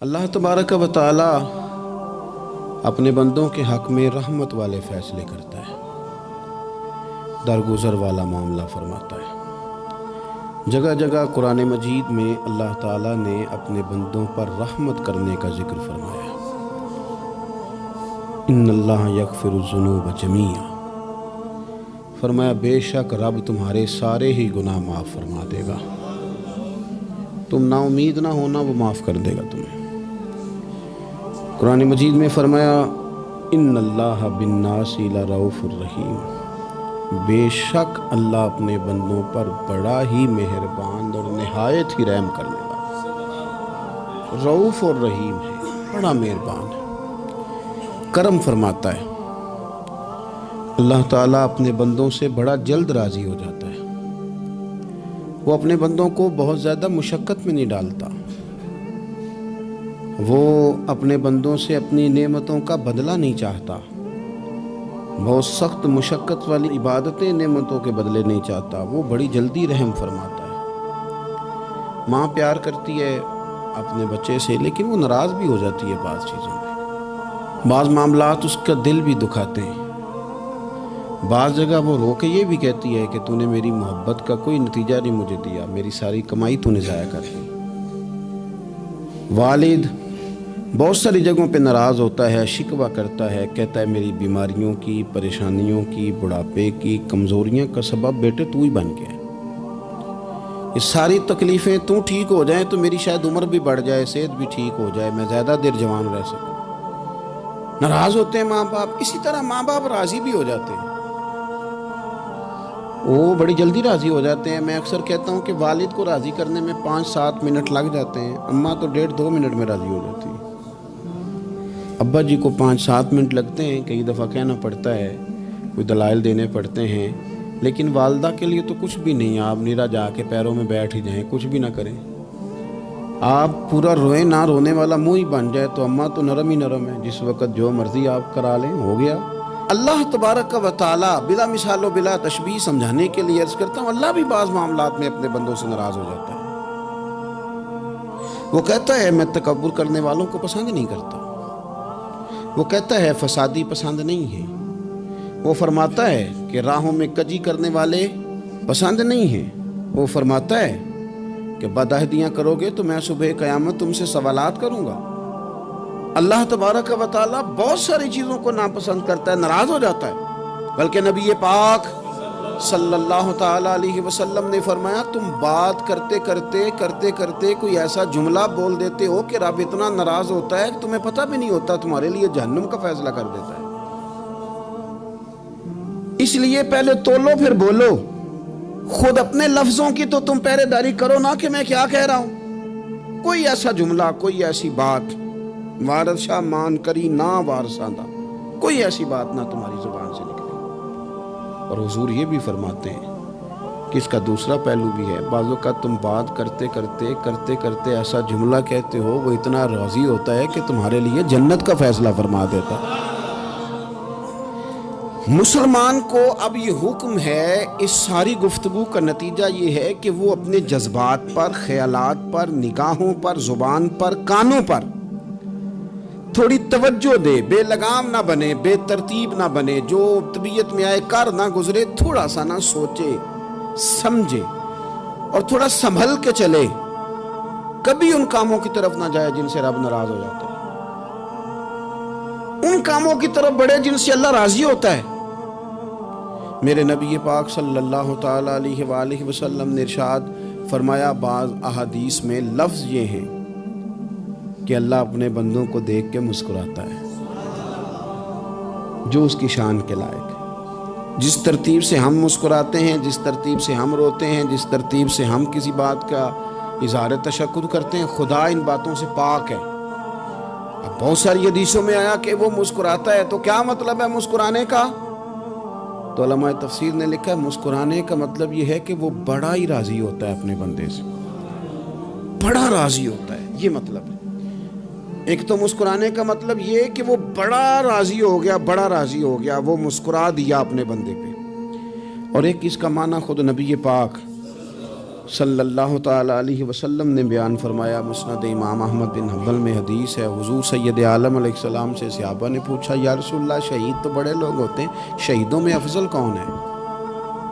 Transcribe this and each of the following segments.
اللہ تبارک و تعالی اپنے بندوں کے حق میں رحمت والے فیصلے کرتا ہے، درگزر والا معاملہ فرماتا ہے۔ جگہ جگہ قرآن مجید میں اللہ تعالیٰ نے اپنے بندوں پر رحمت کرنے کا ذکر فرمایا۔ ان اللہ یغفر الذنوب جمیعا، فرمایا بے شک رب تمہارے سارے ہی گناہ معاف فرما دے گا، تم نا امید نہ ہونا، وہ معاف کر دے گا تمہیں۔ قرآن مجید میں فرمایا ان اللہ بالناس لرؤوف الرحیم، بے شک اللہ اپنے بندوں پر بڑا ہی مہربان اور نہایت ہی رحم کرنے والا، رؤوف اور رحیم ہے، بڑا مہربان ہے، کرم فرماتا ہے۔ اللہ تعالیٰ اپنے بندوں سے بڑا جلد راضی ہو جاتا ہے، وہ اپنے بندوں کو بہت زیادہ مشقت میں نہیں ڈالتا، وہ اپنے بندوں سے اپنی نعمتوں کا بدلہ نہیں چاہتا، بہت سخت مشقت والی عبادتیں نعمتوں کے بدلے نہیں چاہتا، وہ بڑی جلدی رحم فرماتا ہے۔ ماں پیار کرتی ہے اپنے بچے سے، لیکن وہ ناراض بھی ہو جاتی ہے بعض چیزوں میں، بعض معاملات اس کا دل بھی دکھاتے ہیں، بعض جگہ وہ رو کے یہ بھی کہتی ہے کہ تو نے میری محبت کا کوئی نتیجہ نہیں مجھے دیا، میری ساری کمائی تو نے ضائع کر دی۔ والد بہت ساری جگہوں پہ ناراض ہوتا ہے، شکوہ کرتا ہے، کہتا ہے میری بیماریوں کی، پریشانیوں کی، بڑھاپے کی، کمزوریاں کا سبب بیٹے تو ہی بن گیا ہے، یہ ساری تکلیفیں تو ٹھیک ہو جائیں تو میری شاید عمر بھی بڑھ جائے، صحت بھی ٹھیک ہو جائے، میں زیادہ دیر جوان رہ سکوں۔ ناراض ہوتے ہیں ماں باپ، اسی طرح ماں باپ راضی بھی ہو جاتے ہیں، وہ بڑی جلدی راضی ہو جاتے ہیں۔ میں اکثر کہتا ہوں کہ والد کو راضی کرنے میں 5-7 منٹ لگ جاتے ہیں، اماں تو 1.5-2 منٹ میں راضی ہو جاتی ہے۔ ابا جی کو 5-7 منٹ لگتے ہیں، کئی دفعہ کہنا پڑتا ہے، کوئی دلائل دینے پڑتے ہیں، لیکن والدہ کے لیے تو کچھ بھی نہیں، آپ نیرا جا کے پیروں میں بیٹھ ہی جائیں، کچھ بھی نہ کریں، آپ پورا روئیں، نہ رونے والا منہ ہی بن جائے تو اماں تو نرم ہی نرم ہے، جس وقت جو مرضی آپ کرا لیں ہو گیا۔ اللہ تبارک و تعالی بلا مثال و بلا تشبیہ سمجھانے کے لیے عرض کرتا ہوں، اللہ بھی بعض معاملات میں اپنے بندوں سے ناراض ہو جاتا ہے۔ وہ کہتا ہے میں تکبر کرنے والوں کو پسند نہیں کرتا، وہ کہتا ہے فسادی پسند نہیں ہے، وہ فرماتا ہے کہ راہوں میں کجی کرنے والے پسند نہیں ہیں، وہ فرماتا ہے کہ بدعہدیاں کرو گے تو میں صبح قیامت تم سے سوالات کروں گا۔ اللہ تبارک و تعالیٰ بہت ساری چیزوں کو ناپسند کرتا ہے، ناراض ہو جاتا ہے، بلکہ نبی پاک صلی اللہ تعالیٰ علیہ وسلم نے فرمایا تم بات کرتے کرتے کوئی ایسا جملہ بول دیتے ہو کہ رب اتنا ناراض ہوتا ہے کہ تمہیں پتہ بھی نہیں ہوتا، تمہارے لیے جہنم کا فیصلہ کر دیتا ہے۔ اس لیے پہلے تولو پھر بولو، خود اپنے لفظوں کی تو تم پہرے داری کرو نا کہ میں کیا کہہ رہا ہوں۔ کوئی ایسا جملہ، کوئی ایسی بات وارث شاہ مان کری نہ وارثاں دا، کوئی ایسی بات نہ تمہاری زبان سے نکلے۔ اور حضور یہ بھی فرماتے ہیں کہ اس کا دوسرا پہلو بھی ہے، بعض اوقات تم بات کرتے ایسا جملہ کہتے ہو وہ اتنا راضی ہوتا ہے کہ تمہارے لیے جنت کا فیصلہ فرما دیتا ہے۔ مسلمان کو اب یہ حکم ہے، اس ساری گفتگو کا نتیجہ یہ ہے کہ وہ اپنے جذبات پر، خیالات پر، نگاہوں پر، زبان پر، کانوں پر تھوڑی توجہ دے، بے لگام نہ بنے، بے ترتیب نہ بنے، جو طبیعت میں آئے کر نہ گزرے، تھوڑا سا نہ سوچے سمجھے اور تھوڑا سنبھل کے چلے، کبھی ان کاموں کی طرف نہ جائے جن سے رب ناراض ہو جاتا ہے، ان کاموں کی طرف بڑھے جن سے اللہ راضی ہوتا ہے۔ میرے نبی پاک صلی اللہ تعالیٰ علیہ وآلہ وسلم نے ارشاد فرمایا، بعض احادیث میں لفظ یہ ہیں کہ اللہ اپنے بندوں کو دیکھ کے مسکراتا ہے، جو اس کی شان کے لائق ہے۔ جس ترتیب سے ہم مسکراتے ہیں، جس ترتیب سے ہم روتے ہیں، جس ترتیب سے ہم کسی بات کا اظہار تشکر کرتے ہیں، خدا ان باتوں سے پاک ہے۔ اب بہت ساری حدیثوں میں آیا کہ وہ مسکراتا ہے، تو کیا مطلب ہے مسکرانے کا؟ تو علماء تفسیر نے لکھا ہے مسکرانے کا مطلب یہ ہے کہ وہ بڑا ہی راضی ہوتا ہے اپنے بندے سے، بڑا راضی ہوتا ہے، یہ مطلب ہے۔ ایک تو مسکرانے کا مطلب یہ کہ وہ بڑا راضی ہو گیا، وہ مسکرا دیا اپنے بندے پہ، اور ایک اس کا معنی خود نبی پاک صلی اللہ تعالیٰ علیہ وسلم نے بیان فرمایا، مسند امام احمد بن حنبل میں حدیث ہے، حضور سید عالم علیہ السلام سے صحابہ نے پوچھا، یا رسول اللہ شہید تو بڑے لوگ ہوتے ہیں، شہیدوں میں افضل کون ہے؟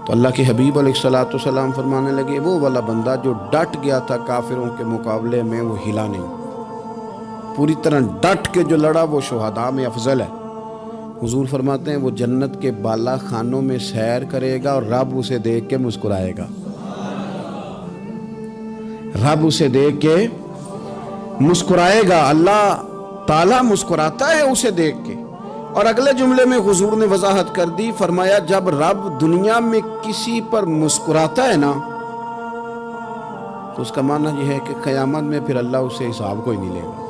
تو اللہ کے حبیب علیہ السلام فرمانے لگے، وہ والا بندہ جو ڈٹ گیا تھا کافروں کے مقابلے میں، وہ ہلا نہیں، پوری طرح ڈٹ کے جو لڑا وہ شہداء میں افضل ہے۔ حضور فرماتے ہیں وہ جنت کے بالا خانوں میں سیر کرے گا اور رب اسے دیکھ کے مسکرائے گا، رب اسے دیکھ کے مسکرائے گا، اللہ تعالیٰ مسکراتا ہے اسے دیکھ کے۔ اور اگلے جملے میں حضور نے وضاحت کر دی، فرمایا جب رب دنیا میں کسی پر مسکراتا ہے نا تو اس کا معنی یہ ہے کہ قیامت میں پھر اللہ اسے حساب کوئی نہیں لے گا۔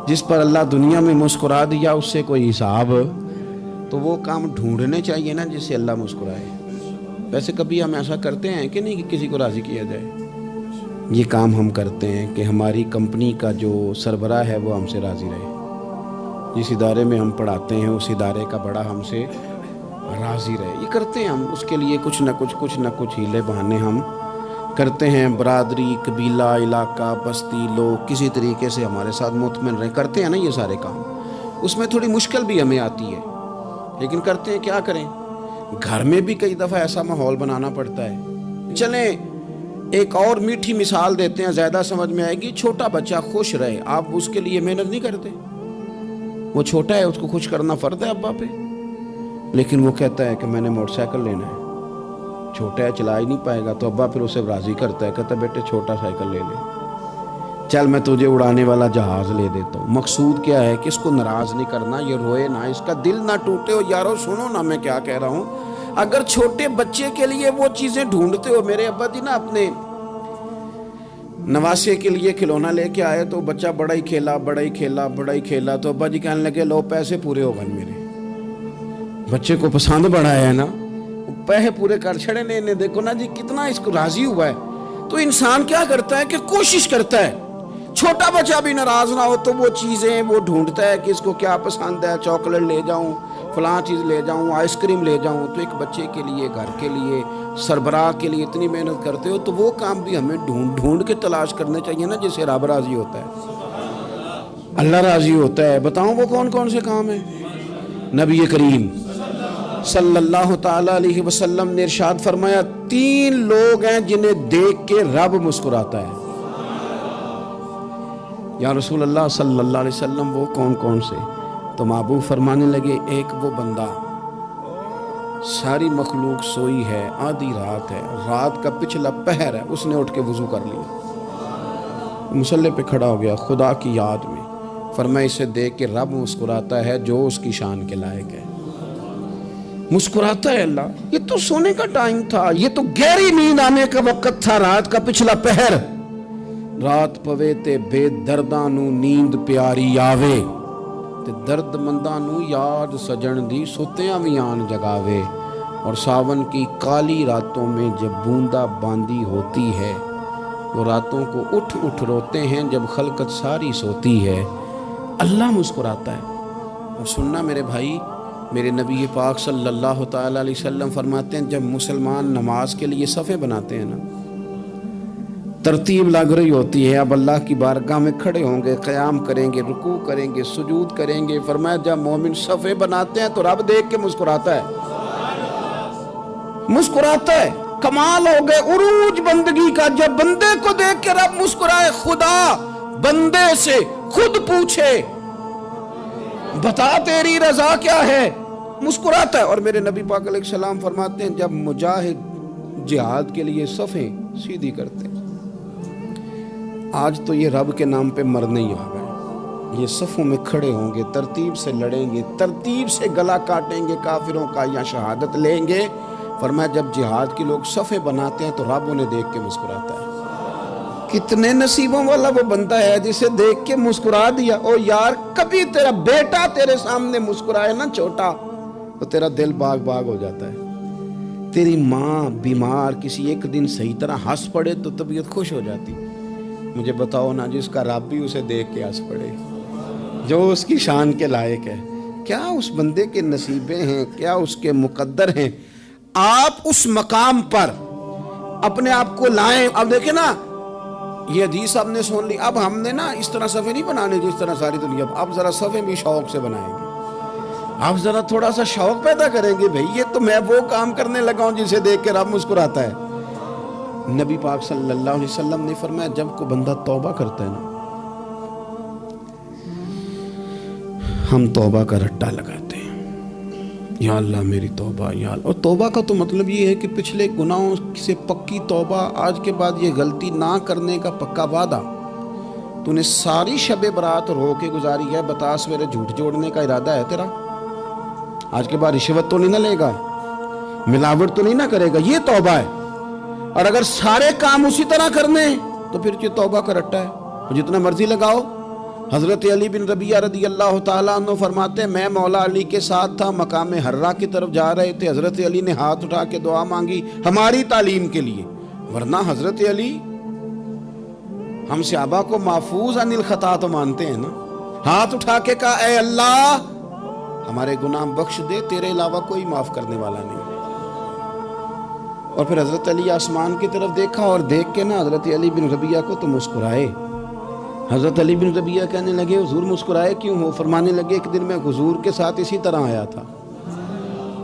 جس پر اللہ دنیا میں مسکرا دیا اس سے کوئی حساب، تو وہ کام ڈھونڈنے چاہیے نا جس سے اللہ مسکرائے۔ ویسے کبھی ہم ایسا کرتے ہیں کہ نہیں کہ کسی کو راضی کیا جائے؟ یہ کام ہم کرتے ہیں کہ ہماری کمپنی کا جو سربراہ ہے وہ ہم سے راضی رہے، جس ادارے میں ہم پڑھاتے ہیں اس ادارے کا بڑا ہم سے راضی رہے، یہ کرتے ہیں ہم۔ اس کے لیے کچھ نہ کچھ ہیلے بہانے ہم کرتے ہیں، برادری، قبیلہ، علاقہ، بستی، لوگ کسی طریقے سے ہمارے ساتھ مطمئن رہیں، کرتے ہیں نا یہ سارے کام۔ اس میں تھوڑی مشکل بھی ہمیں آتی ہے لیکن کرتے ہیں، کیا کریں۔ گھر میں بھی کئی دفعہ ایسا ماحول بنانا پڑتا ہے۔ چلیں ایک اور میٹھی مثال دیتے ہیں، زیادہ سمجھ میں آئے گی۔ چھوٹا بچہ خوش رہے، آپ اس کے لیے محنت نہیں کرتے؟ وہ چھوٹا ہے، اس کو خوش کرنا فرض ہے ابا پہ، لیکن وہ کہتا ہے کہ میں نے موٹر سائیکل لینا ہے۔ چھوٹا ہے، چلا ہی نہیں پائے گا، تو ابا پھر اسے راضی کرتا ہے، کہتا ہے بیٹے چھوٹا سائیکل لے لے، چل میں تجھے اڑانے والا جہاز لے دیتا ہوں۔ مقصود کیا ہے کہ اس کو ناراض نہیں کرنا، یہ روئے نہ، اس کا دل نہ ٹوٹے۔ ہو یارو سنو نا میں کیا کہہ رہا ہوں، اگر چھوٹے بچے کے لیے وہ چیزیں ڈھونڈتے ہو، میرے ابا جی نا اپنے نواسے کے لیے کھلونا لے کے آئے تو بچہ بڑا ہی کھیلا، تو ابا جی کہنے لگے لو پیسے پورے ہو گئے میرے۔ بچے کو پسند بڑا ہے نا، پیسے پورے کر چھڑے نے، دیکھو نا جی کتنا اس کو راضی ہوا ہے۔ تو انسان کیا کرتا ہے کہ کوشش کرتا ہے، چھوٹا بچہ بھی ناراض نہ ہو تو وہ چیزیں وہ ڈھونڈتا ہے کہ اس کو کیا پسند ہے، چاکلیٹ لے جاؤں، فلاں چیز لے جاؤں، آئس کریم لے جاؤں۔ تو ایک بچے کے لیے، گھر کے لیے، سربراہ کے لیے اتنی محنت کرتے ہو، تو وہ کام بھی ہمیں ڈھونڈ کے تلاش کرنے چاہیے نا جس سے رب راضی ہوتا ہے، اللہ راضی ہوتا ہے۔ بتاؤں وہ کون کون سے کام ہیں؟ نبی کریم صلی اللہ تعالیٰ علیہ وسلم نے ارشاد فرمایا 3 لوگ ہیں جنہیں دیکھ کے رب مسکراتا ہے۔ یا رسول اللہ صلی اللہ علیہ وسلم وہ کون کون سے؟ تو محبوب فرمانے لگے، ایک وہ بندہ ساری مخلوق سوئی ہے، آدھی رات ہے، رات کا پچھلا پہر ہے، اس نے اٹھ کے وضو کر لیا، مصلی پہ کھڑا ہو گیا خدا کی یاد میں، فرمایا اسے دیکھ کے رب مسکراتا ہے جو اس کی شان کے لائق ہے۔ مسکراتا ہے اللہ۔ یہ تو سونے کا ٹائم تھا، یہ تو گہری نیند آنے کا وقت تھا، رات کا پچھلا پہر۔ رات پوے تے بے درداں نو نیند پیاری آوے، تے درد منداں نو یاد سجن دی ستیاں وی آن جگاوے۔ اور ساون کی کالی راتوں میں جب بوندا باندی ہوتی ہے، وہ راتوں کو اٹھ اٹھ روتے ہیں جب خلقت ساری سوتی ہے، اللہ مسکراتا ہے۔ اور سننا میرے بھائی، میرے نبی پاک صلی اللہ تعالیٰ علیہ وسلم فرماتے ہیں جب مسلمان نماز کے لیے صفیں بناتے ہیں نا، ترتیب لگ رہی ہوتی ہے، اب اللہ کی بارگاہ میں کھڑے ہوں گے، قیام کریں گے، رکوع کریں گے، سجود کریں گے، فرمایا جب مومن صفیں بناتے ہیں تو رب دیکھ کے مسکراتا ہے، مسکراتا ہے۔ کمال ہو گئے عروج بندگی کا، جب بندے کو دیکھ کے رب مسکرائے۔ خدا بندے سے خود پوچھے بتا تیری رضا کیا ہے، مسکراتا ہے۔ اور میرے نبی پاک علیہ السلام فرماتے ہیں جب مجاہد جہاد کے لیے صفیں سیدھی کرتے ہیں، آج تو یہ رب کے نام پہ مرنے ہی آ گئے، یہ صفوں میں کھڑے ہوں گے، ترتیب سے لڑیں گے، ترتیب سے گلا کاٹیں گے کافروں کا یا شہادت لیں گے۔ فرمایا جب جہاد کے لوگ صفیں بناتے ہیں تو رب انہیں دیکھ کے مسکراتا ہے۔ کتنے نصیبوں والا وہ بندہ ہے جسے دیکھ کے مسکرا دیا۔ او یار کبھی تیرا بیٹا تیرے سامنے مسکرائے نا چھوٹا، تو تیرا دل باغ باغ ہو جاتا ہے۔ تیری ماں بیمار کسی ایک دن صحیح طرح ہنس پڑے تو طبیعت خوش ہو جاتی۔ مجھے بتاؤ نا جس کا رب بھی اسے دیکھ کے ہنس پڑے، جو اس کی شان کے لائق ہے، کیا اس بندے کے نصیبیں ہیں، کیا اس کے مقدر ہیں۔ آپ اس مقام پر اپنے آپ کو لائیں. اب دیکھیں نا یہ حدیث آپ نے سن لی, اب ہم نے نا اس طرح صفحے نہیں بنانے جس طرح ساری دنیا, اب ذرا صفحے بھی شوق سے بنائیں گے. آپ ذرا تھوڑا سا شوق پیدا کریں گے, بھئی یہ تو میں وہ کام کرنے لگا ہوں جسے دیکھ کے رب مسکراتا ہے. نبی پاک صلی اللہ علیہ وسلم نے فرمایا جب کوئی بندہ توبہ کرتا ہے نا, ہم توبہ کا رٹا لگاتے ہیں, یا اللہ میری توبہ, یا اللہ. اور توبہ کا تو مطلب یہ ہے کہ پچھلے گناہوں سے پکی توبہ, آج کے بعد یہ غلطی نہ کرنے کا پکا وعدہ. تو نے ساری شب برات رو کے گزاری ہے, بتا سویرے جھوٹ جوڑنے کا ارادہ ہے تیرا, آج کے بعد رشوت تو نہیں نہ لے گا, ملاوٹ تو نہیں نہ کرے گا, یہ توبہ ہے. اور اگر سارے کام اسی طرح کرنے تو پھر یہ توبہ کا رٹا ہے, جتنا مرضی لگاؤ. حضرت علی بن ربیعہ رضی اللہ تعالیٰ عنہ فرماتے ہیں میں مولا علی کے ساتھ تھا, مقام حرہ کی طرف جا رہے تھے, حضرت علی نے ہاتھ اٹھا کے دعا مانگی ہماری تعلیم کے لیے, ورنہ حضرت علی ہم صحابہ کو محفوظ عن الخطا تو مانتے ہیں نا. ہاتھ اٹھا کے کہا اے اللہ ہمارے گناہ بخش دے, تیرے علاوہ کوئی معاف کرنے والا نہیں. اور پھر حضرت علی آسمان کی طرف دیکھا اور دیکھ کے نا حضرت علی بن ربیعہ کو تو مسکرائے. حضرت علی بن ربیعہ کہنے لگے حضور مسکرائے کیوں ہو؟ فرمانے لگے ایک دن میں حضور کے ساتھ اسی طرح آیا تھا,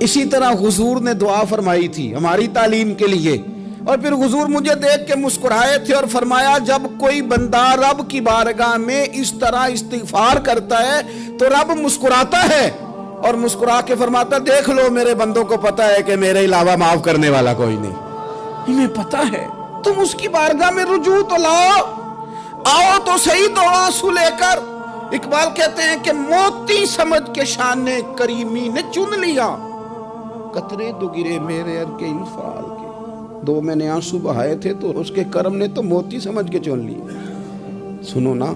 اسی طرح حضور نے دعا فرمائی تھی ہماری تعلیم کے لیے, اور پھر حضور مجھے دیکھ کے مسکرائے تھے اور فرمایا جب کوئی بندہ رب کی بارگاہ میں اس طرح استغفار کرتا ہے تو رب مسکراتا ہے, اور مسکرا کے فرماتا دیکھ لو میرے بندوں کو پتا ہے کہ میرے علاوہ معاف کرنے والا کوئی نہیں, انہیں پتا ہے. تم اس کی بارگاہ میں رجوع تو لاؤ, آؤ تو صحیح دو آنسو لے کر. اقبال کہتے ہیں کہ موتی سمجھ کے شان کریمی نے چن لیا, قطرے تو گرے میرے ار کے انفعال کے. دو میں نے آنسو بہائے تھے تو اس کے کرم نے تو موتی سمجھ کے چن لی. سنو نا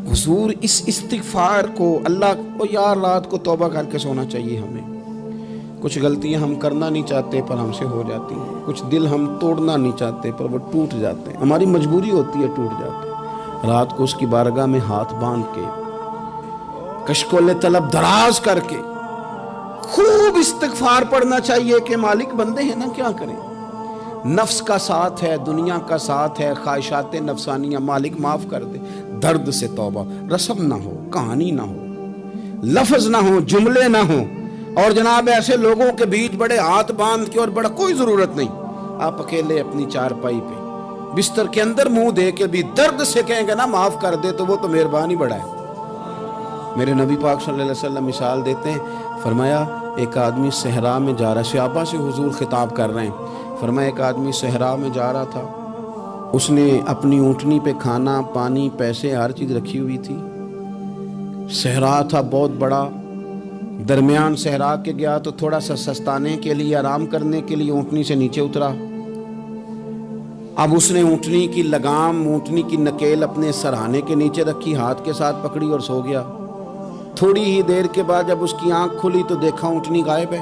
حضور اس استغفار کو, اللہ کو یار رات کو توبہ کر کے سونا چاہیے ہمیں. کچھ غلطیاں ہم کرنا نہیں چاہتے پر ہم سے ہو جاتی ہیں, کچھ دل ہم توڑنا نہیں چاہتے پر وہ ٹوٹ جاتے ہیں, ہماری مجبوری ہوتی ہے ٹوٹ جاتے ہیں. رات کو اس کی بارگاہ میں ہاتھ باندھ کے کشکول طلب دراز کر کے خوب استغفار پڑھنا چاہیے کہ مالک بندے ہیں نا کیا کریں, نفس کا ساتھ ہے, دنیا کا ساتھ ہے, خواہشات نفسانیہ, مالک معاف کر دے. درد سے توبہ, رسم نہ ہو, کہانی نہ ہو, لفظ نہ ہو, جملے نہ ہو, اور جناب ایسے لوگوں کے بیچ بڑے ہاتھ باندھ کے, اور بڑا کوئی ضرورت نہیں, آپ اکیلے اپنی چارپائی پہ بستر کے اندر منہ دے کے بھی درد سے کہیں گے نا معاف کر دے تو وہ تو مہربانی بڑا ہے. میرے نبی پاک صلی اللہ علیہ وسلم مثال دیتے ہیں, فرمایا ایک آدمی صحرا میں جا رہا, صحابہ سے حضور خطاب کر رہے ہیں, فرمایا ایک آدمی صحرا میں جا رہا تھا, اس نے اپنی اونٹنی پہ کھانا پانی پیسے ہر چیز رکھی ہوئی تھی. صحرا تھا بہت بڑا, درمیان صحرا کے گیا تو تھوڑا سا سستانے کے لیے, آرام کرنے کے لیے اونٹنی سے نیچے اترا. اب اس نے اونٹنی کی لگام, اونٹنی کی نکیل اپنے سرہانے کے نیچے رکھی, ہاتھ کے ساتھ پکڑی اور سو گیا. تھوڑی ہی دیر کے بعد جب اس کی آنکھ کھلی تو دیکھا اونٹنی غائب ہے.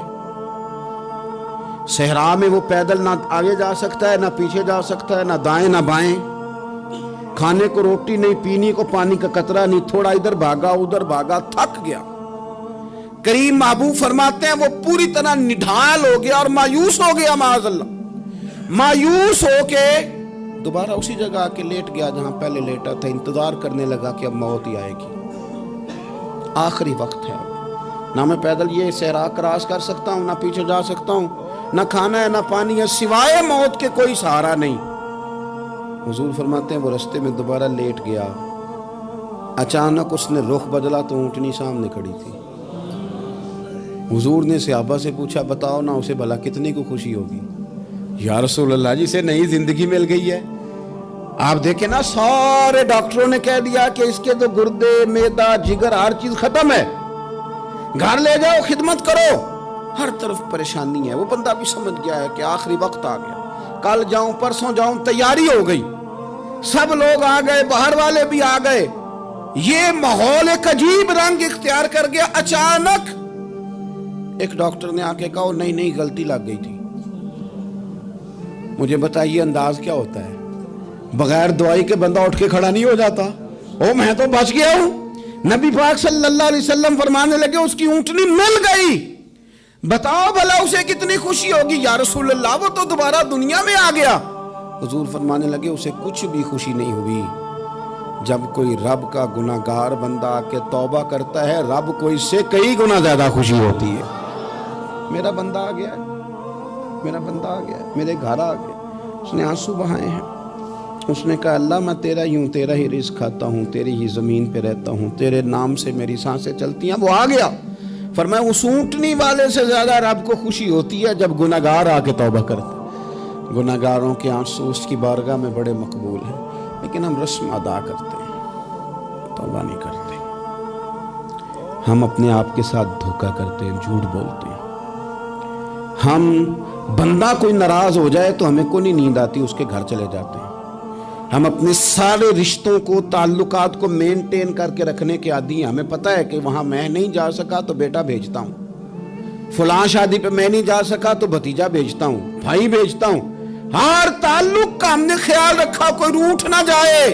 صحرا میں وہ پیدل نہ آگے جا سکتا ہے, نہ پیچھے جا سکتا ہے, نہ دائیں نہ بائیں, کھانے کو روٹی نہیں, پینے کو پانی کا قطرہ نہیں, تھوڑا ادھر بھاگا ادھر بھاگا, تھک گیا. کریم محبوب فرماتے ہیں وہ پوری طرح نڈھال ہو گیا اور مایوس ہو گیا, معاذ اللہ, مایوس ہو کے دوبارہ اسی جگہ آ کے لیٹ گیا جہاں پہلے لیٹا تھا. انتظار کرنے لگا کہ اب موت ہی آئے گی, آخری وقت ہے, نہ میں پیدل یہ صحرا کراس کر سکتا ہوں, نہ پیچھے جا سکتا ہوں, نہ کھانا ہے نہ پانی ہے, سوائے موت کے کوئی سہارا نہیں. حضور فرماتے ہیں وہ رستے میں دوبارہ لیٹ گیا, اچانک اس نے رخ بدلا تو اونٹنی سامنے کھڑی تھی. حضور نے صحابہ سے پوچھا بتاؤ نا اسے بھلا کتنی کو خوشی ہوگی؟ یا رسول اللہ جسے نئی زندگی مل گئی ہے. آپ دیکھیں نا سارے ڈاکٹروں نے کہہ دیا کہ اس کے تو گردے معدہ جگر ہر چیز ختم ہے, گھر لے جاؤ خدمت کرو, ہر طرف پریشانی ہے. وہ بندہ بھی سمجھ گیا ہے کہ آخری وقت آ گیا, کل جاؤں پرسوں جاؤں, تیاری ہو گئی, سب لوگ آ گئے, باہر والے بھی آ گئے, یہ ماحول ایک عجیب رنگ اختیار کر گیا. اچانک ایک ڈاکٹر نے آ کے کہا نہیں غلطی لگ گئی تھی. مجھے بتائیے انداز کیا ہوتا ہے؟ بغیر دوائی کے بندہ اٹھ کے کھڑا نہیں ہو جاتا, میں تو بچ گیا ہوں. نبی پاک صلی اللہ علیہ وسلم فرمانے لگے اس کی اونٹنی مل گئی, بتاؤ بھلا اسے کتنی خوشی ہوگی. یا رسول اللہ وہ تو دوبارہ دنیا میں آ گیا. حضور فرمانے لگے اسے کچھ بھی خوشی نہیں ہوئی جب کوئی رب کا گناہگار بندہ آ کے توبہ کرتا ہے، رب کو اس سے کئی گنا زیادہ خوشی ہوتی ہے۔ میرا بندہ آ گیا ہے، میرا بندہ آ گیا ہے، میرے گھر آ گیا، اس نے آنسو بہائے ہیں، اس نے کہا اللہ میں تیرا ہی ہوں، تیرا ہی رزق کھاتا ہوں، تیری ہی زمین پہ رہتا ہوں، تیرے نام سے میری سانسیں چلتی ہیں۔ وہ آ گیا، فرمایا اس اونٹنی والے سے زیادہ رب کو خوشی ہوتی ہے جب گناہگار آ کے توبہ کرتا ہے۔ گناہگاروں کے آنسو اس کی بارگاہ میں بڑے مقبول ہیں، لیکن ہم رسم ادا کرتے ہیں، توبہ نہیں کرتے۔ ہم اپنے آپ کے ساتھ دھوکہ کرتے ہیں، جھوٹ بولتے ہیں۔ ہم بندہ کوئی ناراض ہو جائے تو ہمیں کو نہیں نیند آتی، اس کے گھر چلے جاتے ہیں۔ ہم اپنے سارے رشتوں کو، تعلقات کو مینٹین کر کے رکھنے کے عادی ہیں۔ ہمیں پتہ ہے کہ وہاں میں نہیں جا سکا تو بیٹا بھیجتا ہوں، فلاں شادی پہ میں نہیں جا سکا تو بھتیجا بھیجتا ہوں، بھائی بھیجتا ہوں۔ ہر تعلق کا ہم نے خیال رکھا کوئی روٹھ نہ جائے،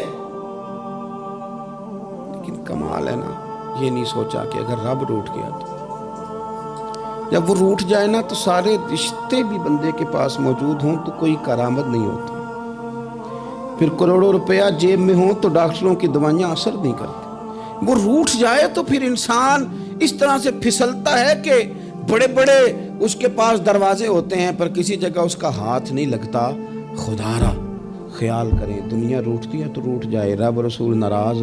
لیکن کمال ہے نا، یہ نہیں سوچا کہ اگر رب روٹھ گیا تو جب وہ روٹھ جائے نا تو سارے رشتے بھی بندے کے پاس موجود ہوں تو کوئی کرامت نہیں ہوتی، پھر کروڑوں روپیہ جیب میں ہوں تو ڈاکٹروں کی دوائیاں اثر نہیں کرتی۔ وہ روٹھ جائے تو پھر انسان اس طرح سے پھسلتا ہے کہ بڑے بڑے اس کے پاس دروازے ہوتے ہیں پر کسی جگہ اس کا ہاتھ نہیں لگتا۔ خدا را خیال کریں، دنیا روٹتی ہے تو روٹھ جائے، رب رسول ناراض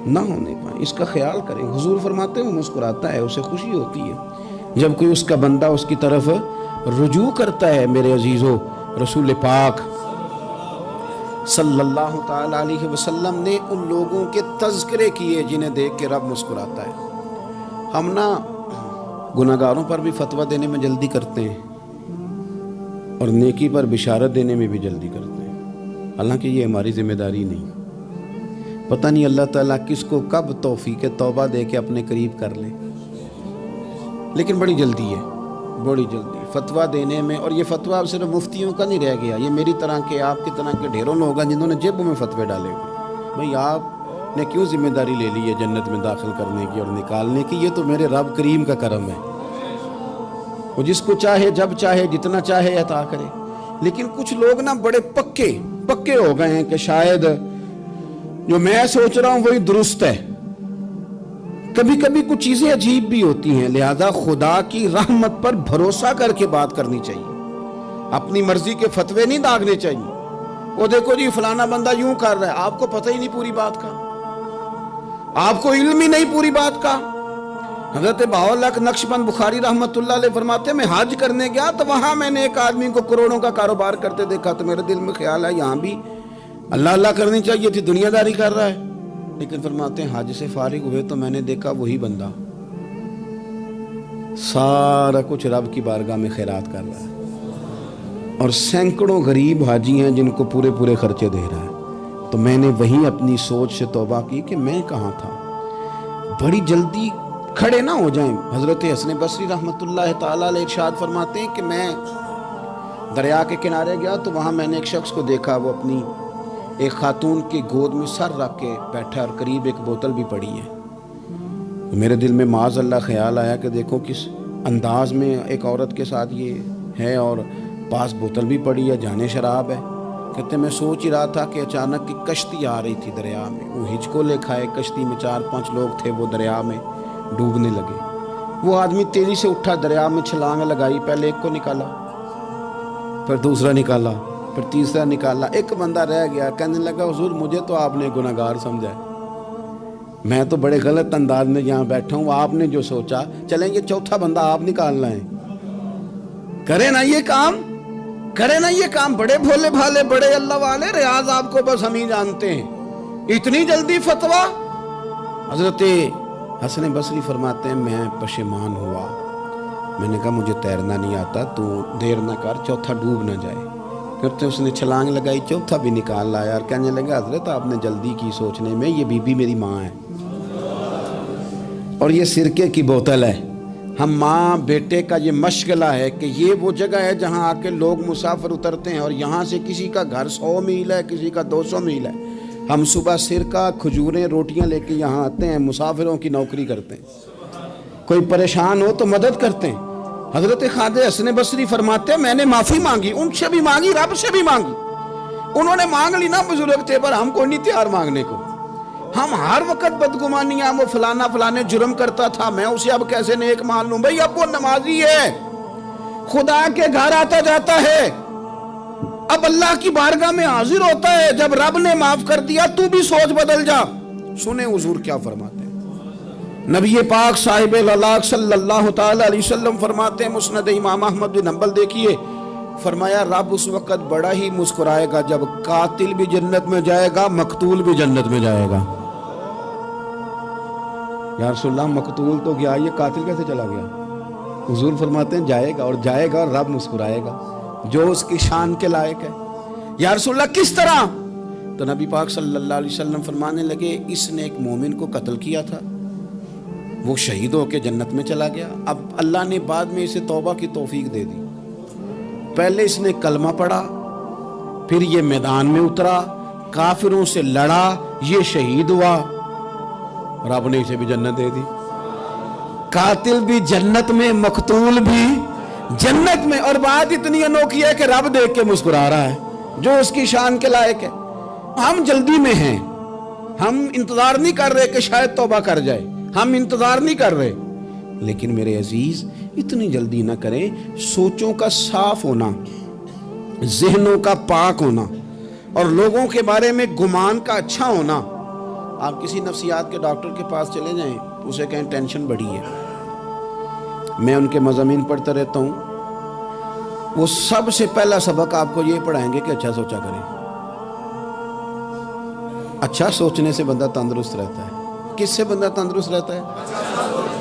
نہ ہونے پائیں، اس کا خیال کریں۔ حضور فرماتے ہیں وہ مسکراتا ہے، اسے خوشی ہوتی ہے جب کوئی اس کا بندہ اس کی طرف رجوع کرتا ہے۔ میرے عزیزو، رسول پاک صلی اللہ تعالی علیہ وسلم نے ان لوگوں کے تذکرے کیے جنہیں دیکھ کے رب مسکراتا ہے۔ ہم نا گناہگاروں پر بھی فتویٰ دینے میں جلدی کرتے ہیں اور نیکی پر بشارت دینے میں بھی جلدی کرتے ہیں، حالانکہ یہ ہماری ذمہ داری نہیں۔ پتہ نہیں اللہ تعالیٰ کس کو کب توفیق توبہ دے کے اپنے قریب کر لے، لیکن بڑی جلدی ہے، بڑی جلدی فتویٰ دینے میں۔ اور یہ فتویٰ اب صرف مفتیوں کا نہیں رہ گیا، یہ میری طرح کے، آپ کی طرح کے ڈھیروں لوگ ہیں جنہوں نے جیبوں میں فتوے ڈالے ہوئے۔ بھئی آپ نے کیوں ذمہ داری لے لی ہے جنت میں داخل کرنے کی اور نکالنے کی؟ یہ تو میرے رب کریم کا کرم ہے، وہ جس کو چاہے جب چاہے جتنا چاہے عطا کرے۔ لیکن کچھ لوگ نا بڑے پکے ہو گئے ہیں کہ شاید جو میں سوچ رہا ہوں وہی درست ہے۔ کبھی کبھی کچھ چیزیں عجیب بھی ہوتی ہیں، لہذا خدا کی رحمت پر بھروسہ کر کے بات کرنی چاہیے، اپنی مرضی کے فتوے نہیں داغنے چاہیے۔ وہ دیکھو جی فلانا بندہ یوں کر رہا ہے، آپ کو پتہ ہی نہیں پوری بات کا، آپ کو علم ہی نہیں پوری بات کا۔ حضرت بہاءاللہ نقشبند بخاری رحمت اللہ علیہ فرماتے ہیں میں حج کرنے گیا تو وہاں میں نے ایک آدمی کو کروڑوں کا کاروبار کرتے دیکھا تو میرے دل میں خیال ہے یہاں بھی اللہ اللہ کرنی چاہیے تھی، دنیا داری کر رہا ہے۔ لیکن فرماتے ہیں حج سے فارغ ہوئے تو میں نے دیکھا وہی بندہ سارا کچھ رب کی بارگاہ میں خیرات کر رہا ہے، اور سینکڑوں غریب حاجی ہیں جن کو پورے خرچے دے رہا ہے۔ تو میں نے وہیں اپنی سوچ سے توبہ کی کہ میں کہاں تھا۔ بڑی جلدی کھڑے نہ ہو جائیں۔ حضرت حسن بصری رحمت اللہ تعالیٰ علیہ ارشاد فرماتے ہیں کہ میں دریا کے کنارے گیا تو وہاں میں نے ایک شخص کو دیکھا، وہ اپنی ایک خاتون کی گود میں سر رکھ کے بیٹھا اور قریب ایک بوتل بھی پڑی ہے۔ میرے دل میں معاذ اللہ خیال آیا کہ دیکھو کس انداز میں ایک عورت کے ساتھ یہ ہے اور پاس بوتل بھی پڑی ہے، جانے شراب ہے۔ کہتے میں سوچ ہی رہا تھا کہ اچانک کی کشتی آ رہی تھی دریا میں، وہ ہچکو لے کھائے، کشتی میں 4-5 لوگ تھے، وہ دریا میں ڈوبنے لگے۔ وہ آدمی تیزی سے اٹھا، دریا میں چھلانگ لگائی، پہلے ایک کو نکالا، پھر دوسرا نکالا، پھر تیسرا نکالا، ایک بندہ رہ گیا۔ کہنے لگا حضور مجھے تو آپ نے گناہگار سمجھا ہے، میں تو بڑے غلط انداز میں یہاں بیٹھا ہوں، آپ نے جو سوچا چلیں یہ چوتھا بندہ آپ نکالنا ہے، کرے نا یہ کام، کرے نا یہ کام۔ بڑے بھولے بھالے بڑے اللہ والے، ریاض آپ کو بس ہم ہی جانتے ہیں، اتنی جلدی فتویٰ۔ حضرت حسن بصری فرماتے ہیں میں پشیمان ہوا، میں نے کہا مجھے تیرنا نہیں آتا، تو دیر نہ کر، چوتھا ڈوب نہ جائے۔ کرتے اس نے چھلانگ لگائی، چوتھا بھی نکال لایا اور کہنے لگا حضرت آپ نے جلدی کی سوچنے میں، یہ بی بی میری ماں ہے اور یہ سرکے کی بوتل ہے۔ ہم ماں بیٹے کا یہ مشغلہ ہے کہ یہ وہ جگہ ہے جہاں آ کے لوگ مسافر اترتے ہیں، اور یہاں سے کسی کا گھر 100 میل ہے، کسی کا 200 میل ہے۔ ہم صبح سرکہ کھجوریں روٹیاں لے کے یہاں آتے ہیں، مسافروں کی نوکری کرتے ہیں، کوئی پریشان ہو تو مدد کرتے ہیں۔ حضرت خواجہ حسن بصری فرماتے ہیں میں نے معافی مانگی، ان سے بھی مانگی، رب سے بھی مانگی، انہوں نے مانگ لی نا بزرگ تھے، پر ہم کو نہیں تیار مانگنے کو. ہم ہر وقت بدگمانیاں، وہ فلانا فلانے جرم کرتا تھا، میں اسے اب کیسے نیک مان لوں؟ بھئی اب وہ نمازی ہے، خدا کے گھر آتا جاتا ہے، اب اللہ کی بارگاہ میں حاضر ہوتا ہے. جب رب نے معاف کر دیا تو بھی سوچ بدل جا. سنیں حضور کیا فرماتے ہیں. نبی پاک صاحب الاخلاق صلی اللہ تعالی علیہ وسلم فرماتے ہیں، مسند امام احمد بن حنبل دیکھیے، فرمایا رب اس وقت بڑا ہی مسکرائے گا جب قاتل بھی جنت میں جائے گا، مقتول بھی جنت میں جائے گا. یا رسول اللہ مقتول تو گیا، یہ قاتل کیسے چلا گیا؟ حضور فرماتے ہیں جائے گا، اور جائے گا اور رب مسکرائے گا، جو اس کی شان کے لائق ہے. یا رسول اللہ کس طرح؟ تو نبی پاک صلی اللہ علیہ وسلم فرمانے لگے، اس نے ایک مومن کو قتل کیا تھا، وہ شہید ہو کے جنت میں چلا گیا. اب اللہ نے بعد میں اسے توبہ کی توفیق دے دی. پہلے اس نے کلمہ پڑھا، پھر یہ میدان میں اترا، کافروں سے لڑا، یہ شہید ہوا، رب نے اسے بھی جنت دے دی. قاتل بھی جنت میں، مقتول بھی جنت میں. اور بات اتنی انوکھی ہے کہ رب دیکھ کے مسکرا رہا ہے، جو اس کی شان کے لائق ہے. ہم جلدی میں ہیں، ہم انتظار نہیں کر رہے کہ شاید توبہ کر جائے، ہم انتظار نہیں کر رہے. لیکن میرے عزیز اتنی جلدی نہ کریں. سوچوں کا صاف ہونا، ذہنوں کا پاک ہونا، اور لوگوں کے بارے میں گمان کا اچھا ہونا. آپ کسی نفسیات کے ڈاکٹر کے پاس چلے جائیں، اسے کہیں ٹینشن بڑھی ہے، میں ان کے مضامین پڑھتا رہتا ہوں، وہ سب سے پہلا سبق آپ کو یہ پڑھائیں گے کہ اچھا سوچا کریں. اچھا سوچنے سے بندہ تندرست رہتا ہے. کس سے بندہ تندرست رہتا ہے؟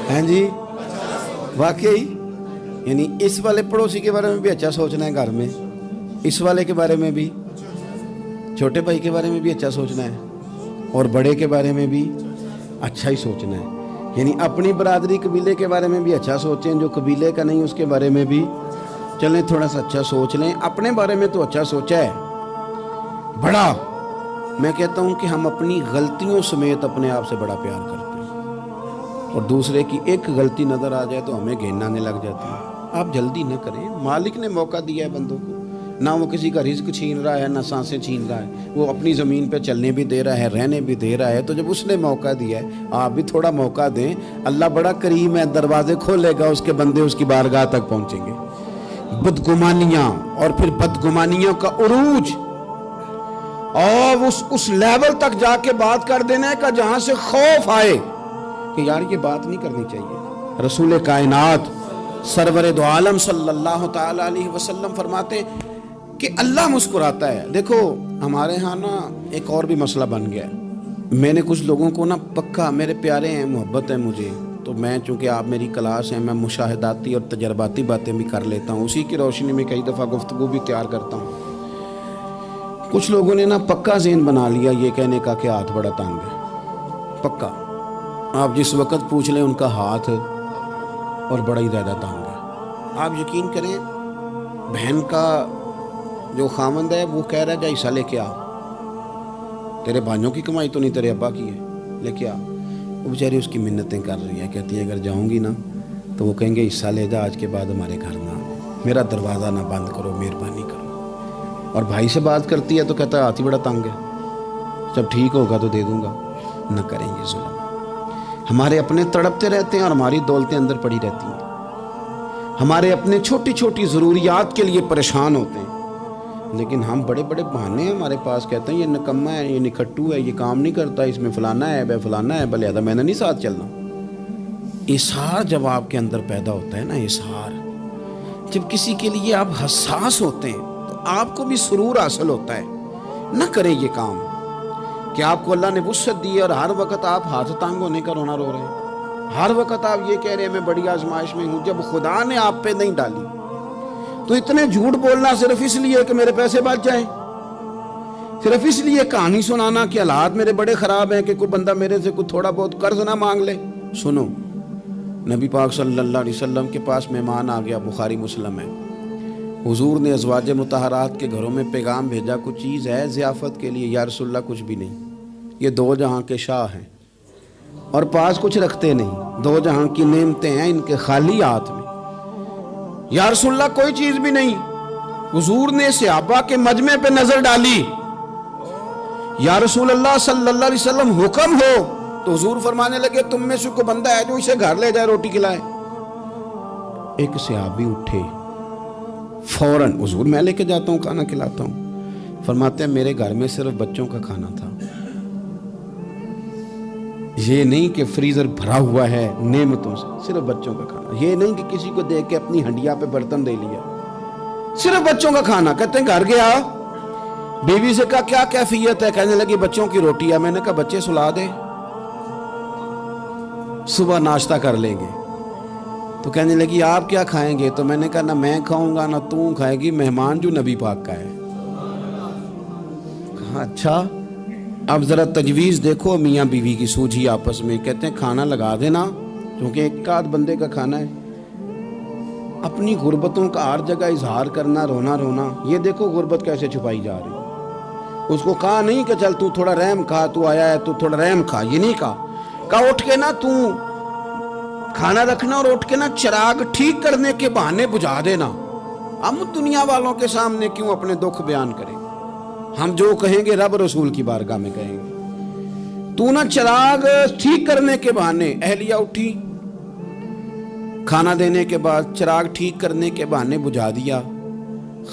ہیں جی واقعی. یعنی اس والے پڑوسی کے بارے میں بھی اچھا سوچنا ہے گھر میں، اس والے کے بارے میں بھی، چھوٹے بھائی کے بارے میں بھی اچھا سوچنا ہے، اور بڑے کے بارے میں بھی اچھا ہی سوچنا ہے. یعنی اپنی برادری قبیلے کے بارے میں بھی اچھا سوچیں، جو قبیلے کا نہیں اس کے بارے میں بھی چلیں تھوڑا سا اچھا سوچ لیں. اپنے بارے میں تو اچھا سوچا ہے بڑا. میں کہتا ہوں کہ ہم اپنی غلطیوں سمیت اپنے آپ سے بڑا پیار کرتے ہیں، اور دوسرے کی ایک غلطی نظر آ جائے تو ہمیں گھن آنے لگ جاتی ہے. آپ جلدی نہ کریں. مالک نے موقع دیا ہے بندوں کو، نہ وہ کسی کا رزق چھین رہا ہے، نہ سانسیں چھین رہا ہے، وہ اپنی زمین پہ چلنے بھی دے رہا ہے، رہنے بھی دے رہا ہے. تو جب اس نے موقع دیا ہے آپ بھی تھوڑا موقع دیں. اللہ بڑا کریم ہے، دروازے کھولے گا، اس کے بندے اس کی بارگاہ تک پہنچیں گے. بدگمانیاں اور پھر بدگمانیوں کا عروج، اور اس لیول تک جا کے بات کر دینا ہے کہ جہاں سے خوف آئے کہ یار یہ بات نہیں کرنی چاہیے. رسول کائنات سرور دو عالم صلی اللہ تعالی علیہ وسلم فرماتے کہ اللہ مسکراتا ہے. دیکھو ہمارے ہاں نا ایک اور بھی مسئلہ بن گیا ہے. میں نے کچھ لوگوں کو نا پکا، میرے پیارے ہیں، محبت ہے مجھے، تو میں چونکہ آپ میری کلاس ہیں، میں مشاہداتی اور تجرباتی باتیں بھی کر لیتا ہوں، اسی کی روشنی میں کئی دفعہ گفتگو بھی تیار کرتا ہوں. کچھ لوگوں نے نا پکا ذہن بنا لیا یہ کہنے کا کہ ہاتھ بڑا تنگ ہے. پکا آپ جس وقت پوچھ لیں ان کا ہاتھ اور بڑا ہی زیادہ تنگ ہے. آپ یقین کریں، بہن کا جو خامند ہے وہ کہہ رہا ہے جا حصہ لے کے آ، تیرے بھائیوں کی کمائی تو نہیں، تیرے ابا کی ہے، لے کے آ. وہ بیچاری اس کی منتیں کر رہی ہیں، کہتی ہے اگر جاؤں گی نا تو وہ کہیں گے حصہ لے جا، آج کے بعد ہمارے گھر نہ، میرا دروازہ نہ بند کرو، مہربانی کرو. اور بھائی سے بات کرتی ہے تو کہتا ہے ہاتھ ہی بڑا تنگ ہے، جب ٹھیک ہوگا تو دے دوں گا. نہ کریں یہ ظلم. ہمارے اپنے تڑپتے رہتے ہیں اور ہماری دولتیں اندر پڑی رہتی ہیں. ہمارے اپنے چھوٹی چھوٹی ضروریات کے لیے پریشان ہوتے ہیں، لیکن ہم بڑے بڑے بہانے ہیں ہمارے پاس. کہتے ہیں یہ نکما ہے، یہ نکھٹو ہے، یہ کام نہیں کرتا، اس میں فلانا ہے، بے فلانا ہے، بلہذا میں نے نہیں ساتھ چلنا. اظہار جب آپ کے اندر پیدا ہوتا ہے نا، اظہار جب کسی کے لیے آپ حساس ہوتے ہیں تو آپ کو بھی سرور حاصل ہوتا ہے. نہ کریں یہ کام کہ آپ کو اللہ نے وسعت دی ہے اور ہر وقت آپ ہاتھ تانگ ہونے کا رونا رو رہے ہیں، ہر وقت آپ یہ کہہ رہے ہیں میں بڑی آزمائش میں ہوں، جب خدا نے آپ پہ نہیں ڈالی. تو اتنے جھوٹ بولنا صرف اس لیے کہ میرے پیسے بچ جائیں، صرف اس لیے کہانی سنانا کہ حالات میرے بڑے خراب ہیں کہ کوئی بندہ میرے سے کوئی تھوڑا بہت قرض نہ مانگ لے. سنو، نبی پاک صلی اللہ علیہ وسلم کے پاس مہمان آ گیا، بخاری مسلم ہے. حضور نے ازواج مطہرات کے گھروں میں پیغام بھیجا، کچھ چیز ہے ضیافت کے لیے؟ یا رسول اللہ کچھ بھی نہیں، یہ دو جہاں کے شاہ ہیں اور پاس کچھ رکھتے نہیں، دو جہاں کی نعمتیں ہیں ان کے خالی ہاتھ میں. یا رسول اللہ کوئی چیز بھی نہیں. حضور نے صحابہ کے مجمع پہ نظر ڈالی، یا رسول اللہ صلی اللہ علیہ وسلم حکم ہو، تو حضور فرمانے لگے تم میں سے کوئی بندہ ہے جو اسے گھر لے جائے روٹی کھلائے؟ ایک صحابی اٹھے فوراً، حضور میں لے کے جاتا ہوں کھانا کھلاتا ہوں۔ فرماتے ہیں میرے گھر میں صرف بچوں کا کھانا تھا، یہ نہیں کہ فریزر بھرا ہوا ہے نعمتوں سے، صرف بچوں کا کھانا۔ یہ نہیں کہ کسی کو دیکھ کے اپنی ہنڈیا پہ برتن دے لیا، صرف بچوں کا کھانا۔ کہتے ہیں گھر گیا، بیوی سے کہا کیا کیفیت ہے؟ کہنے لگی بچوں کی روٹی ہے۔ میں نے کہا بچے سلا دے، صبح ناشتہ کر لیں گے۔ تو کہنے لگی آپ کیا کھائیں گے؟ تو میں نے کہا نہ میں کھاؤں گا نہ تو کھائے گی، مہمان جو نبی پاک کا ہے۔ کہا اچھا، اب ذرا تجویز دیکھو میاں بیوی کی سوجھی آپس میں۔ کہتے ہیں کھانا لگا دینا، کیونکہ ایک آدھ بندے کا کھانا ہے۔ اپنی غربتوں کا ہر جگہ اظہار کرنا، رونا رونا، یہ دیکھو غربت کیسے چھپائی جا رہی۔ اس کو کہا نہیں کہ چل تو تھوڑا رحم کھا، تو آیا ہے تو تھوڑا رحم کھا، یہ نہیں کہا اٹھ کے نا تو کھانا رکھنا اور اٹھ کے نا چراغ ٹھیک کرنے کے بہانے بجھا دینا۔ ہم دنیا والوں کے سامنے کیوں اپنے دکھ بیان کریں؟ ہم جو کہیں گے رب رسول کی بارگاہ میں کہیں گے۔ تو نا چراغ ٹھیک کرنے کے بہانے، اہلیہ اٹھی کھانا دینے کے بعد چراغ ٹھیک کرنے کے بہانے بجھا دیا۔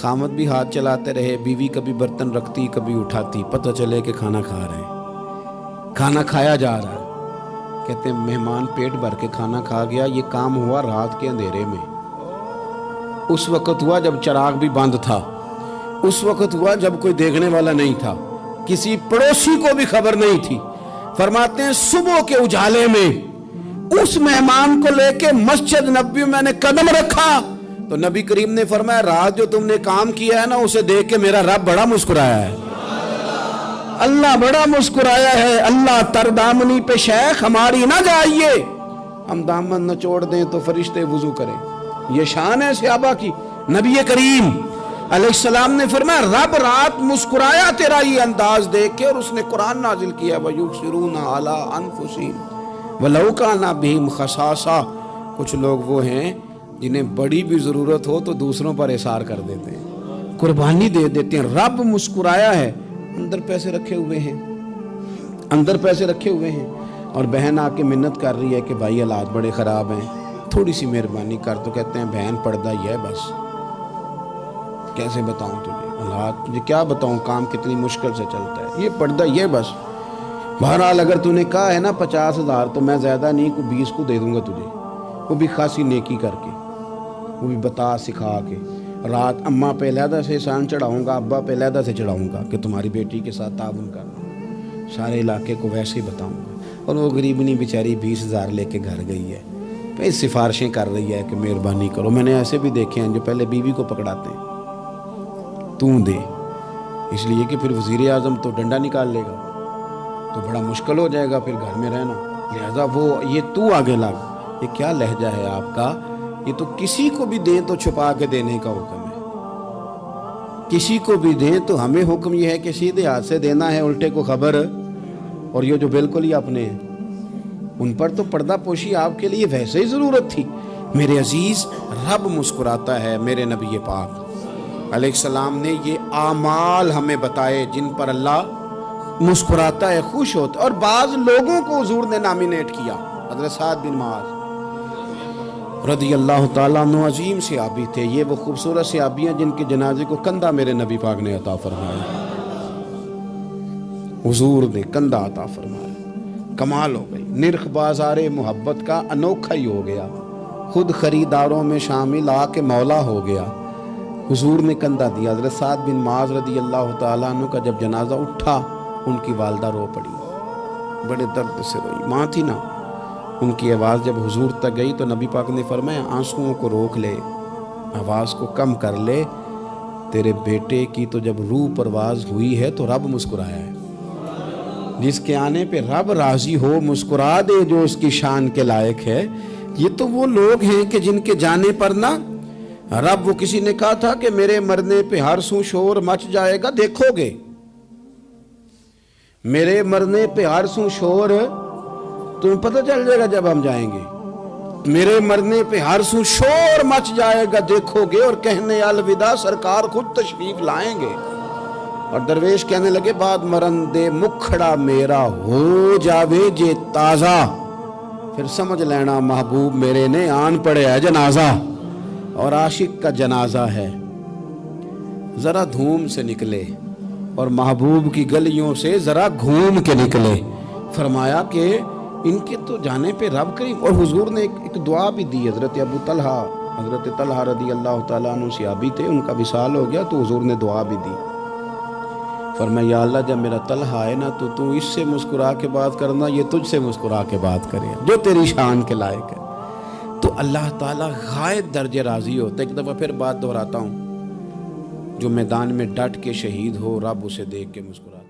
خامد بھی ہاتھ چلاتے رہے، بیوی کبھی برتن رکھتی کبھی اٹھاتی، پتہ چلے کہ کھانا کھا رہے ہیں، کھانا کھایا جا رہا ہے۔ کہتے ہیں مہمان پیٹ بھر کے کھانا کھا گیا۔ یہ کام ہوا رات کے اندھیرے میں، اس وقت ہوا جب چراغ بھی بند تھا، اس وقت ہوا جب کوئی دیکھنے والا نہیں تھا، کسی پڑوسی کو بھی خبر نہیں تھی۔ فرماتے ہیں صبح کے اجالے میں اس مہمان کو لے کے مسجد نبوی میں نے قدم رکھا تو نبی کریم نے فرمایا رات جو تم نے کام کیا ہے نا، اسے دیکھ کے میرا رب بڑا مسکرایا ہے، اللہ بڑا مسکرایا ہے۔ اللہ تر دامنی پہ شیخ ہماری نہ جائیے، ہم دامن نہ چھوڑ دیں تو فرشتے وضو کریں۔ یہ شان ہے صحابہ کی۔ نبی کریم علیہ السلام نے فرمایا رب رات مسکرایا تیرا یہ انداز دیکھ کے، اور اس نے قرآن نازل کیا وَيُؤْثِرُونَ عَلَىٰ أَنفُسِهِمْ وَلَوْ كَانَ بِهِمْ خَصَاصَةٌ۔ کچھ لوگ وہ ہیں جنہیں بڑی بھی ضرورت ہو تو دوسروں پر اثار کر دیتے ہیں، قربانی دے دیتے ہیں۔ رب مسکرایا ہے، اندر پیسے رکھے ہوئے ہیں، اندر پیسے رکھے ہوئے ہیں، اور بہن آ کے منت کر رہی ہے کہ بھائی حالات بڑے خراب ہیں، تھوڑی سی مہربانی کر۔ تو کہتے ہیں بہن پردہ ہی ہے بس، کیسے بتاؤں تجھے حالات، تجھے کیا بتاؤں کام کتنی مشکل سے چلتا ہے، یہ پردہ یہ بس۔ بہرحال اگر تو نے کہا ہے نا 50,000 تو میں زیادہ نہیں، کوئی 20 کو دے دوں گا تجھے، وہ بھی خاصی نیکی کر کے، وہ بھی بتا سکھا کے۔ رات اماں پہ علیحدہ سے احسان چڑھاؤں گا، ابا پہ علیحدہ سے چڑھاؤں گا کہ تمہاری بیٹی کے ساتھ تعاون کرنا، سارے علاقے کو ویسے ہی بتاؤں گا۔ اور وہ غریبنی بیچاری 20,000 لے کے گھر گئی ہے، پھر سفارشیں کر رہی ہے کہ مہربانی کرو۔ میں نے ایسے بھی دیکھے ہیں جو پہلے بیوی کو پکڑاتے ہیں تو دے، اس لیے کہ پھر وزیر اعظم تو ڈنڈا نکال لے گا تو بڑا مشکل ہو جائے گا پھر گھر میں رہنا، لہذا وہ یہ تو آگے لگ۔ یہ کیا لہجہ ہے آپ کا؟ یہ تو کسی کو بھی دیں تو چھپا کے دینے کا حکم ہے، کسی کو بھی دیں تو ہمیں حکم یہ ہے کہ سیدھے ہاتھ سے دینا ہے، الٹے کو خبر۔ اور یہ جو بالکل ہی اپنے ہیں ان پر تو پردہ پوشی آپ کے لیے ویسے ہی ضرورت تھی۔ میرے عزیز رب مسکراتا ہے۔ میرے نبی پاک علیہ السلام نے یہ اعمال ہمیں بتائے جن پر اللہ مسکراتا ہے، خوش ہوتا ہے۔ اور بعض لوگوں کو حضور نے نامینیٹ کیا، حضرت سعد بن معاذ رضی اللہ تعالیٰ عنہ عظیم صحابی تھے۔ یہ وہ خوبصورت صحابی ہیں جن کے جنازے کو کندھا میرے نبی پاک نے عطا فرمایا، حضور نے کندھا عطا فرمایا۔ کمال ہو گئی، نرخ بازار محبت کا انوکھا ہی ہو گیا، خود خریداروں میں شامل آ کے مولا ہو گیا۔ حضور نے کندھا دیا۔ حضرت سعد بن معاذ رضی اللہ تعالیٰ عنہ کا جب جنازہ اٹھا، ان کی والدہ رو پڑی، بڑے درد سے روئی، ماں تھی نا۔ ان کی آواز جب حضور تک گئی تو نبی پاک نے فرمایا آنسوؤں کو روک لے، آواز کو کم کر لے، تیرے بیٹے کی تو جب روح پرواز ہوئی ہے تو رب مسکرایا ہے۔ جس کے آنے پہ رب راضی ہو مسکرا دے جو اس کی شان کے لائق ہے۔ یہ تو وہ لوگ ہیں کہ جن کے جانے پر نا رب، وہ کسی نے کہا تھا کہ میرے مرنے پہ ہر سو شور مچ جائے گا، دیکھو گے میرے مرنے پہ ہر سو شور تمہیں پتہ چل جائے گا جب ہم جائیں گے، میرے مرنے پہ ہر سو شور مچ جائے گا دیکھو گے، اور کہنے الوداع سرکار خود تشریف لائیں گے۔ اور درویش کہنے لگے بعد مرندے مکھڑا میرا ہو جاوے جے تازہ، پھر سمجھ لینا محبوب میرے نے آن پڑے ہے جنازہ، اور عاشق کا جنازہ ہے ذرا دھوم سے نکلے اور محبوب کی گلیوں سے ذرا گھوم کے نکلے۔ فرمایا کہ ان کے تو جانے پہ رب کریم، اور حضور نے ایک دعا بھی دی۔ حضرت ابو طلحہ، حضرت طلحہ رضی اللہ تعالیٰ عنہ صحابی تھے، ان کا وصال ہو گیا تو حضور نے دعا بھی دی۔ فرمایا یا اللہ جب میرا طلحہ آئے نا تو اس سے مسکرا کے بات کرنا، یہ تجھ سے مسکرا کے بات کرے جو تیری شان کے لائق ہے۔ تو اللہ تعالیٰ غائب درجے راضی ہوتا ہے۔ ایک دفعہ پھر بات دہراتا ہوں، جو میدان میں ڈٹ کے شہید ہو رب اسے دیکھ کے مسکراتا ہے۔